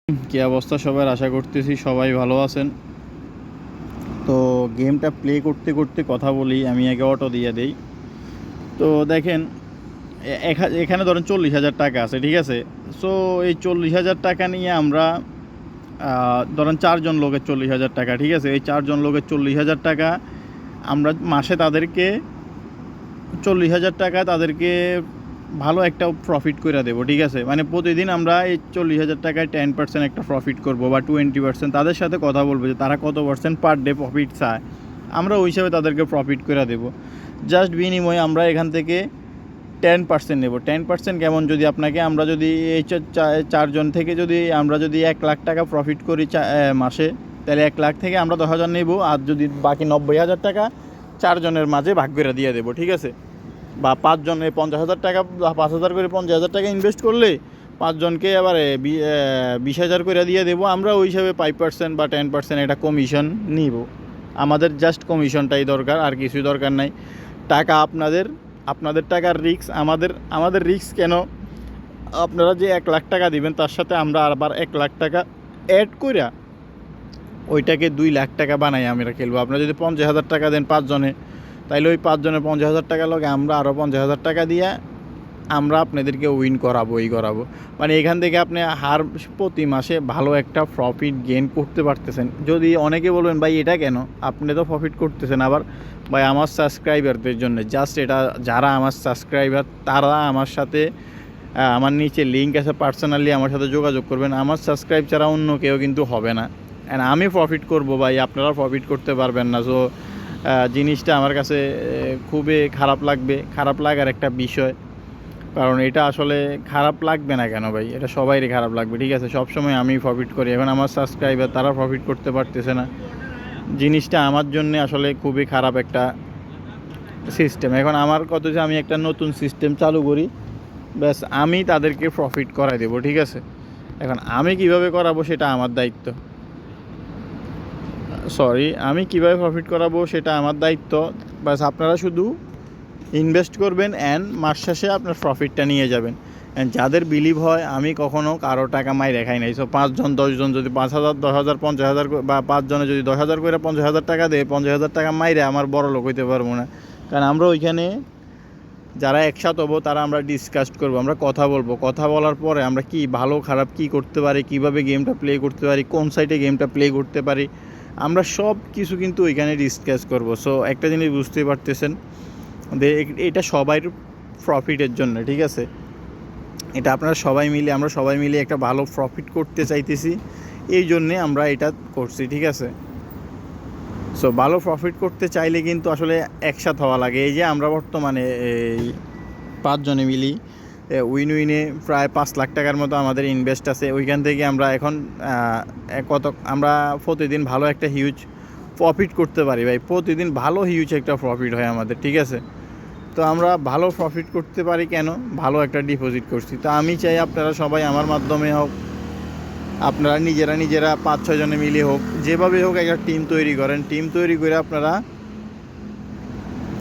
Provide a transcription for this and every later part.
কি অবস্থা সবার? আশা করতেছি সবাই ভালো আছেন। তো গেমটা প্লে করতে করতে কথা বলি, আমি আগে অটো দিয়ে দেই। তো দেখেন, এখানে ধরেন 40,000 টাকা আছে, ঠিক আছে? সো এই 40,000 টাকা নিয়ে আমরা ধরেন 4জন লোকের 40,000 টাকা, ঠিক আছে? এই 4জন লোকের 40,000 টাকা আমরা মাসে তাদেরকে 40,000 টাকা তাদেরকে ভালো একটা প্রফিট করে দেবো, ঠিক আছে? মানে প্রতিদিন আমরা এই 40,000 টাকায় 10% একটা প্রফিট করব বা 20%। তাদের সাথে কথা বলবো যে তারা কত পার্সেন্ট পার ডে প্রফিট চায়, আমরা ওই হিসাবে তাদেরকে প্রফিট করে দেবো। জাস্ট বিনিময়ে আমরা এখান থেকে 10% নেব। 10% কেমন? যদি আপনাকে আমরা যদি এই 4জন থেকে যদি আমরা যদি 1,00,000 টাকা প্রফিট করি মাসে, তাহলে 1,00,000 থেকে আমরা 10,000 নেব, আর যদি বাকি 90,000 টাকা 4জনের মাঝে ভাগ করে দিয়ে দেবো, ঠিক আছে? বা 5জনে 50,000 টাকা, 5,000 করে 50,000 টাকা ইনভেস্ট করলে 5জনকে এবারে 20,000 করে দিয়ে দেবো আমরা। ওই হিসাবে 5% বা 10% একটা কমিশন নিব। আমাদের জাস্ট কমিশনটাই দরকার, আর কিছুই দরকার নাই। টাকা আপনাদের টাকার রিস্ক, আমাদের রিস্ক কেন? আপনারা যে 1,00,000 টাকা দিবেন, তার সাথে আমরা আবার 1,00,000 টাকা অ্যাড কইরা ওইটাকে 2,00,000 টাকা বানাই আমরা খেলবো। আপনারা যদি 50,000 টাকা দেন 5জনে, তাইলে ওই 5জনে 50,000 টাকা লগে আমরা আরও 50,000 টাকা দিয়ে আমরা আপনাদেরকে উইন করাবো। মানে এখান থেকে আপনি প্রতি মাসে ভালো একটা প্রফিট গেইন করতে পারতেছেন। যদি অনেকে বলবেন ভাই এটা কেন, আপনি তো প্রফিট করতেছেন। আবার ভাই আমার সাবস্ক্রাইবারদের জন্য, জাস্ট এটা যারা আমার সাবস্ক্রাইবার তারা আমার সাথে, আমার নিচে লিঙ্ক আছে, পার্সোনালি আমার সাথে যোগাযোগ করবেন। আমার সাবস্ক্রাইব ছাড়া অন্য কেউ কিন্তু হবে না। অ্যান্ড আমি প্রফিট করব ভাই, আপনারা প্রফিট করতে পারবেন না। সো জিনিসটা আমার কাছে খুবই খারাপ লাগার একটা বিষয়। কারণ এটা আসলে খারাপ লাগবে না কেন ভাই? এটা সবাইরই খারাপ লাগবে, ঠিক আছে? সবসময় আমি প্রফিট করি, এখন আমার সাবস্ক্রাইবার তারা প্রফিট করতে পারতেছে না। জিনিসটা আমার জন্যে আসলে খুবই খারাপ একটা সিস্টেম। এখন আমার কথা যে আমি একটা নতুন সিস্টেম চালু করি, ব্যাস আমি তাদেরকে প্রফিট করাই দেবো, ঠিক আছে? এখন আমি কিভাবে করাবো সেটা আমার দায়িত্ব। আমি কিভাবে প্রফিট করাবো সেটা আমার দায়িত্ব। ব্যাস আপনারা শুধু ইনভেস্ট করবেন অ্যান্ড মাস শেষে আপনার প্রফিটটা নিয়ে যাবেন। অ্যান্ড যাদের বিলিভ হয় আমি কখনও কারো টাকা দেখাই নাই। সো 5জন 10জন যদি 5,000 10,000 50,000 বা 5জনে যদি 10,000 করে 50,000 টাকা দেয়, 50,000 টাকা মাইরে আমার বড় লোক হইতে পারবো না। কারণ আমরা ওইখানে যারা একসাথে হবো তারা আমরা ডিসকাস করবো, আমরা কথা বলবো। কথা বলার পরে আমরা কি ভালো খারাপ কী করতে পারি, কীভাবে গেমটা প্লে করতে পারি, কোন সাইটে গেমটা প্লে করতে পারি, আমরা সব কিছু কিন্তু ওইখানে ডিসকাস করবো। সো একটা জিনিস বুঝতেই পারতেছেন, এটা সবাই প্রফিটের জন্য, ঠিক আছে? এটা আমরা সবাই মিলে একটা ভালো প্রফিট করতে চাইতেছি, এই জন্যে আমরা এটা করছি, ঠিক আছে? সো ভালো প্রফিট করতে চাইলে কিন্তু আসলে একসাথে হওয়া লাগে। এই যে আমরা বর্তমানে এই 5জনে মিলি উইনে প্রায় 5,00,000 টাকার মতো আমাদের ইনভেস্ট আছে। ওইখান থেকে আমরা এখন আমরা প্রতিদিন ভালো একটা হিউজ প্রফিট করতে পারি ভাই। প্রতিদিন ভালো হিউজ একটা প্রফিট হয় আমাদের, ঠিক আছে? তো আমরা ভালো প্রফিট করতে পারি কেন? ভালো একটা ডিপোজিট করছি। তো আমি চাই আপনারা সবাই আমার মাধ্যমে হোক, আপনারা নিজেরা 5-6 জনে মিলে হোক, যেভাবে হোক একটা টিম তৈরি করেন। টিম তৈরি করে আপনারা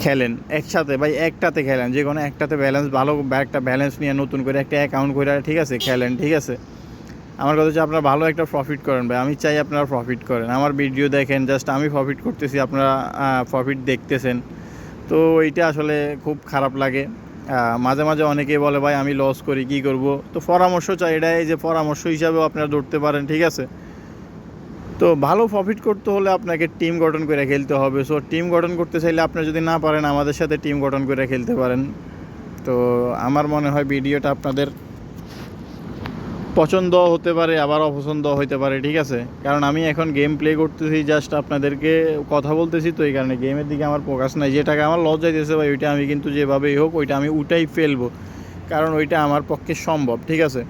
খেলেন একসাথে ভাই, একটাতে খেলেন, যে কোনো একটাতে ভালো একটা ব্যালেন্স নিয়ে নতুন করে একটা অ্যাকাউন্ট করে, ঠিক আছে, খেলেন, ঠিক আছে? আমার কথা হচ্ছে আপনারা ভালো একটা প্রফিট করেন ভাই। আমি চাই আপনারা প্রফিট করেন, আমার ভিডিও দেখেন, জাস্ট আমি প্রফিট করতেছি, আপনারা প্রফিট দেখতেছেন। তো এইটা আসলে খুব খারাপ লাগে। মাঝে মাঝে অনেকেই বলে ভাই আমি লস করি, কী করব? তো পরামর্শ চাই, এটাই যে পরামর্শ হিসাবেও আপনারা ধরতে পারেন, ঠিক আছে? তো ভালো প্রফিট করতে হলে আপনাকে টিম গঠন করে খেলতে হবে। সো টিম গঠন করতে চাইলে আপনি যদি না পারেন, আমাদের সাথে টিম গঠন করে খেলতে পারেন। তো আমার মনে হয় ভিডিওটা আপনাদের পছন্দ হতে পারে, আবার অপছন্দ হতে পারে, ঠিক আছে? কারণ আমি এখন গেম প্লে করতেছি, জাস্ট আপনাদেরকে কথা বলতেছি, তো এই কারণে গেমের দিকে আমার ফোকাস নাই। যে টাকা আমার লস যাইতেছে ভাই, ওইটা আমি কিন্তু যেভাবেই হোক ওইটা আমি উঠাই ফেলবো, কারণ ওইটা আমার পক্ষে সম্ভব, ঠিক আছে?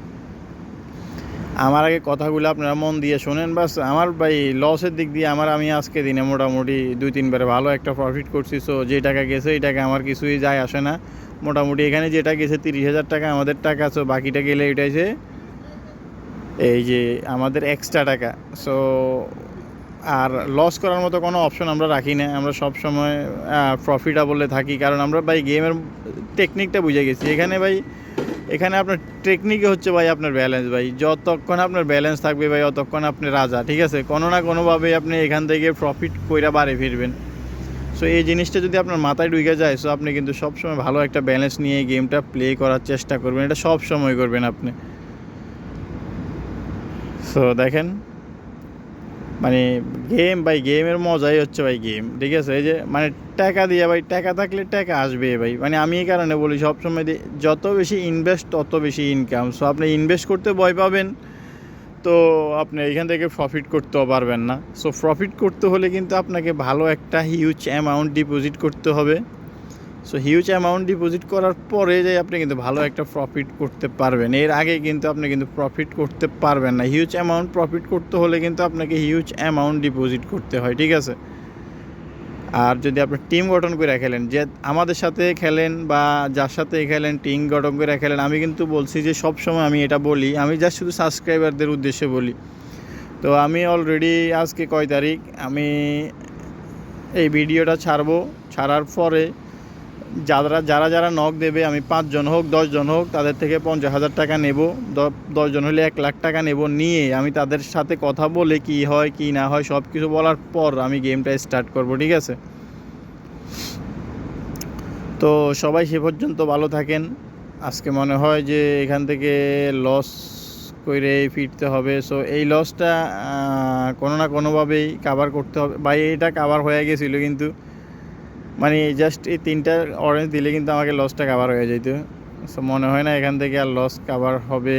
আমার আগে কথাগুলো আপনারা মন দিয়ে শোনেন। বাস আমার ভাই লসের দিক দিয়ে আমি আজকে দিনে মোটামুটি 2-3 বারে ভালো একটা প্রফিট করছি। সো যে টাকা গেছে এই টাকা আমার কিছুই যায় আসে না। মোটামুটি এখানে যেটা গেছে 30,000 টাকা আমাদের টাকা। সো বাকিটা গেলে এটাই যে এই যে আমাদের এক্সট্রা টাকা। সো আর লস করার মতো কোনো অপশন আমরা রাখি না, আমরা সবসময় প্রফিটেবলে থাকি। কারণ আমরা ভাই গেমের টেকনিকটা বুঝে গেছি। এখানে ভাই এখানে আপনার টেকনিকে হচ্ছে ভাই আপনার ব্যালেন্স ভাই, যতক্ষণ আপনার ব্যালেন্স থাকবে ভাই অতক্ষণ আপনি রাজা, ঠিক আছে? কোনো না কোনোভাবে আপনি এখান থেকে প্রফিট কইরা বাড়ি ফিরবেন। সো এই জিনিসটা যদি আপনার মাথায় ঢুকে যায়, সো আপনি কিন্তু সবসময় ভালো একটা ব্যালেন্স নিয়ে এই গেমটা প্লে করার চেষ্টা করবেন, এটা সব সময় করবেন আপনি। সো দেখেন মানে গেম ভাই, গেমের মজাই হচ্ছে ভাই গেম, ঠিক আছে? এই যে মানে টাকা দিয়ে ভাই, টাকা থাকলে টাকা আসবে ভাই, মানে আমি এই কারণে বলি সবসময় যত বেশি ইনভেস্ট তত বেশি ইনকাম। সো আপনি ইনভেস্ট করতে ভয় পাবেন, তো আপনি এখান থেকে প্রফিট করতেও পারবেন না। সো প্রফিট করতে হলে কিন্তু আপনাকে ভালো একটা হিউজ অ্যামাউন্ট ডিপোজিট করতে হবে। সো হিউজ অ্যামাউন্ট ডিপোজিট করার পরে যে আপনি কিন্তু ভালো একটা প্রফিট করতে পারবেন, এর আগে কিন্তু আপনি কিন্তু প্রফিট করতে পারবেন না। হিউজ অ্যামাউন্ট প্রফিট করতে হলে কিন্তু আপনাকে হিউজ অ্যামাউন্ট ডিপোজিট করতে হয়, ঠিক আছে? আর যদি আপনি টিম গঠন করে খেলেন, যে আমাদের সাথে খেলেন বা যার সাথে খেলেন, টিম গঠন করে খেলেন, আমি কিন্তু বলছি যে সব সময় আমি এটা বলি, আমি জাস্ট শুধু সাবস্ক্রাইবারদের উদ্দেশ্যে বলি। তো আমি অলরেডি আজকে কয় তারিখ, আমি এই ভিডিওটা ছাড়ার পরে যারা যারা নক দেবে, আমি 5 জন হোক 10 জন হোক তাদের থেকে 50,000 টাকা নেব। 10 জন হলে 1 লাখ টাকা নেব, নিয়ে আমি তাদের সাথে কথা বলে কি হয় কি না হয় সব কিছু বলার পর আমি গেমটা স্টার্ট করব, ঠিক আছে? তো সবাই সে পর্যন্ত ভালো থাকেন। আজকে মনে হয় যে এখান থেকে লস করে ফিরতে হবে। সো এই লসটা কোনো না কোনোভাবেই কাভার করতে হবে ভাই। এটা কাভার হয়ে গেছিলো, কিন্তু মানে জাস্ট এই 3টা অরেঞ্জ দিলে কিন্তু আমাকে লসটা কাভার হয়ে যেত। সো মনে হয় না এখান থেকে আর লস কাভার হবে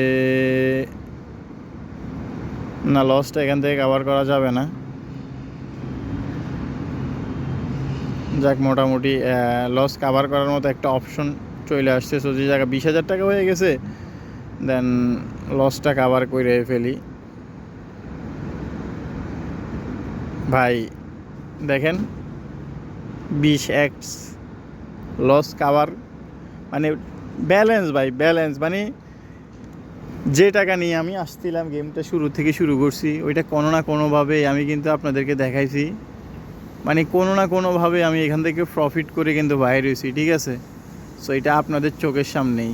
না, লসটা এখান থেকে কাভার করা যাবে না। যাক, মোটামুটি লস কাভার করার মতো একটা অপশন চলে আসছে। সো যে জায়গায় 20,000 টাকা হয়ে গেছে, দেন লসটা কাভার করে ফেলি ভাই। দেখেন 20x লস কাভার, মানে ব্যালেন্স ভাই, ব্যালেন্স মানে যে টাকা নিয়ে আমি আসছিলাম গেমটা শুরু থেকে শুরু করছি, ওইটা কোনো না কোনোভাবে আমি কিন্তু আপনাদেরকে দেখাইছি, মানে কোনো না কোনোভাবে আমি এখান থেকে প্রফিট করে কিন্তু বাইরে হয়েছি, ঠিক আছে? সো এটা আপনাদের চোখের সামনেই।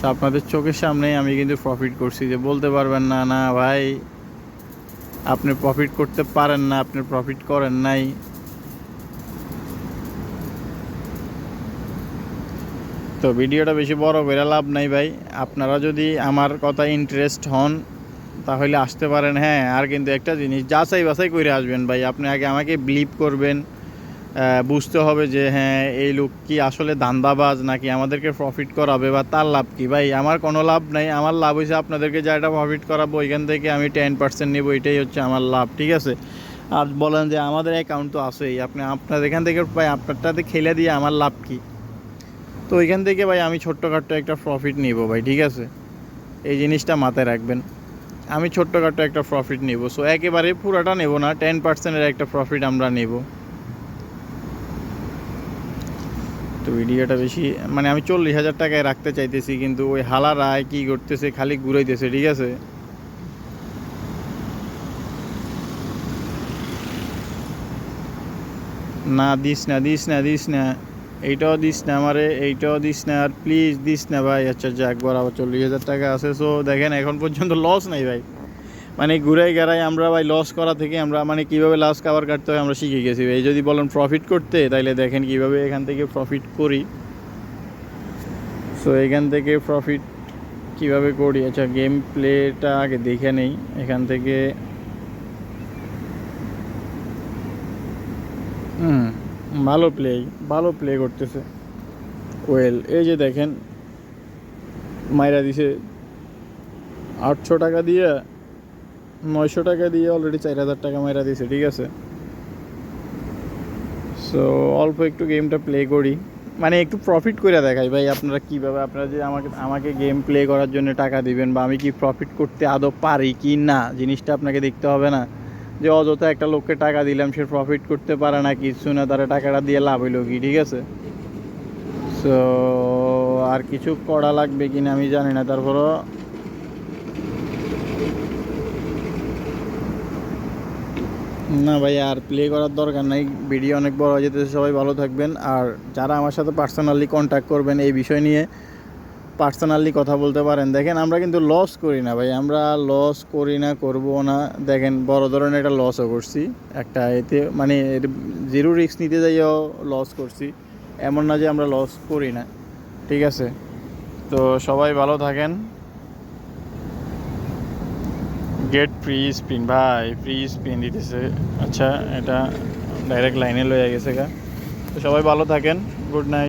সো আপনাদের চোখের সামনেই আমি কিন্তু প্রফিট করছি, যে বলতে পারবেন না না ভাই আপনি প্রফিট করতে পারেন না, আপনি প্রফিট করেন নাই। তো ভিডিওটা বেশি বড় করে লাভ নাই ভাই। আপনারা যদি আমার কথা ইন্টারেস্ট হন তাহলে আসতে পারেন, হ্যাঁ। আর কিন্তু একটা জিনিস, যাচাই বাছাই করে আসবেন ভাই। আপনি আগে আমাকে বিলিভ করবেন, বুঝতে হবে যে হ্যাঁ এই লোক কি আসলে ধান্দাবাজ নাকি আমাদেরকে প্রফিট করাবে, বা তার লাভ কি। ভাই আমার কোনো লাভ নাই, আমার লাভ হয়েছে আপনাদেরকে যা এটা প্রফিট করাবো ওইখান থেকে আমি 10% নেবো, এটাই হচ্ছে আমার লাভ, ঠিক আছে? আর বলেন যে আমাদের অ্যাকাউন্ট তো আছেই, আপনার এখান থেকে ভাই আপনারটাতে খেলে দিয়ে আমার লাভ কি? তো ওইখান থেকে ভাই আমি ছোট্টখাট্টো একটা প্রফিট নিব ভাই, ঠিক আছে? এই জিনিসটা মাথায় রাখবেন, আমি ছোট্টখাট্টো একটা প্রফিট নেব। সো একেবারে পুরোটা নেব না, 10%-এর একটা প্রফিট আমরা নেব। তো ভিডিওটা বেশি, মানে আমি 40,000 টাকায় রাখতে চাইতেছি, কিন্তু ওই হালা রায় কী করতেছে, খালি ঘুরাইতেছে, ঠিক আছে? না দিস না, দিস না, দিস না, এইটাও দিস না আমারে, এইটাও দিস না, আর প্লিজ দিস না ভাই। আচ্ছা যাক, বরাবর 40,000 টাকা আছে। সো দেখেন এখন পর্যন্ত লস নাই ভাই, মানে ঘুরাই গাড়াই আমরা ভাই লস করা থেকে আমরা মানে কীভাবে লস কাভার কাটতে হয় আমরা শিখে গেছি ভাই। যদি বলেন প্রফিট করতে, তাইলে দেখেন কীভাবে এখান থেকে প্রফিট করি। সো এখান থেকে প্রফিট কীভাবে করি, আচ্ছা গেম প্লেটা আগে দেখে নেই এখান থেকে। ভালো প্লে করতেছে ওয়েল। এই যে দেখেন মাইরা দিছে 800 টাকা দিয়ে, 900 টাকা দিয়ে অলরেডি 4,000 টাকা মাইরা দিছে, ঠিক আছে? সো অল্প একটু গেমটা প্লে করি, মানে একটু প্রফিট করে দেখাই ভাই। আপনারা কীভাবে, আপনারা যে আমাকে গেম প্লে করার জন্য টাকা দিবেন, বা আমি কি প্রফিট করতে আদৌ পারি কি না, জিনিসটা আপনাকে দেখতে হবে না। যে অযথা একটা লোককে টাকা দিলাম, সে প্রফিট করতে পারে না, কিছু না, তারা টাকাটা দিয়ে লাভ হইলো কি, ঠিক আছে? সো আর কিছু করা লাগবে কি না আমি জানি না, তারপরও না ভাই আর প্লে করার দরকার নাই, ভিডিও অনেক বড় হয়ে যেতেছে। সবাই ভালো থাকবেন। আর যারা আমার সাথে পার্সোনালি কন্ট্যাক্ট করবেন এই বিষয় নিয়ে পার্সোনালি কথা বলতে পারেন। দেখেন আমরা কিন্তু লস করি না ভাই, আমরা লস করি না, করবো না। দেখেন বড় ধরনের একটা লসও করছি একটা, এতে মানে জিরো রিস্ক নিতে যাইও লস করছি, এমন না যে আমরা লস করি না। ঠিক আছে, তো সবাই ভালো থাকেন। গেট ফ্রি স্পিন ভাই, ফ্রি স্পিন দিতেছে। আচ্ছা, এটা ডাইরেক্ট লাইনে লয়ে গেছে গা। তো সবাই ভালো থাকেন, গুড নাইট।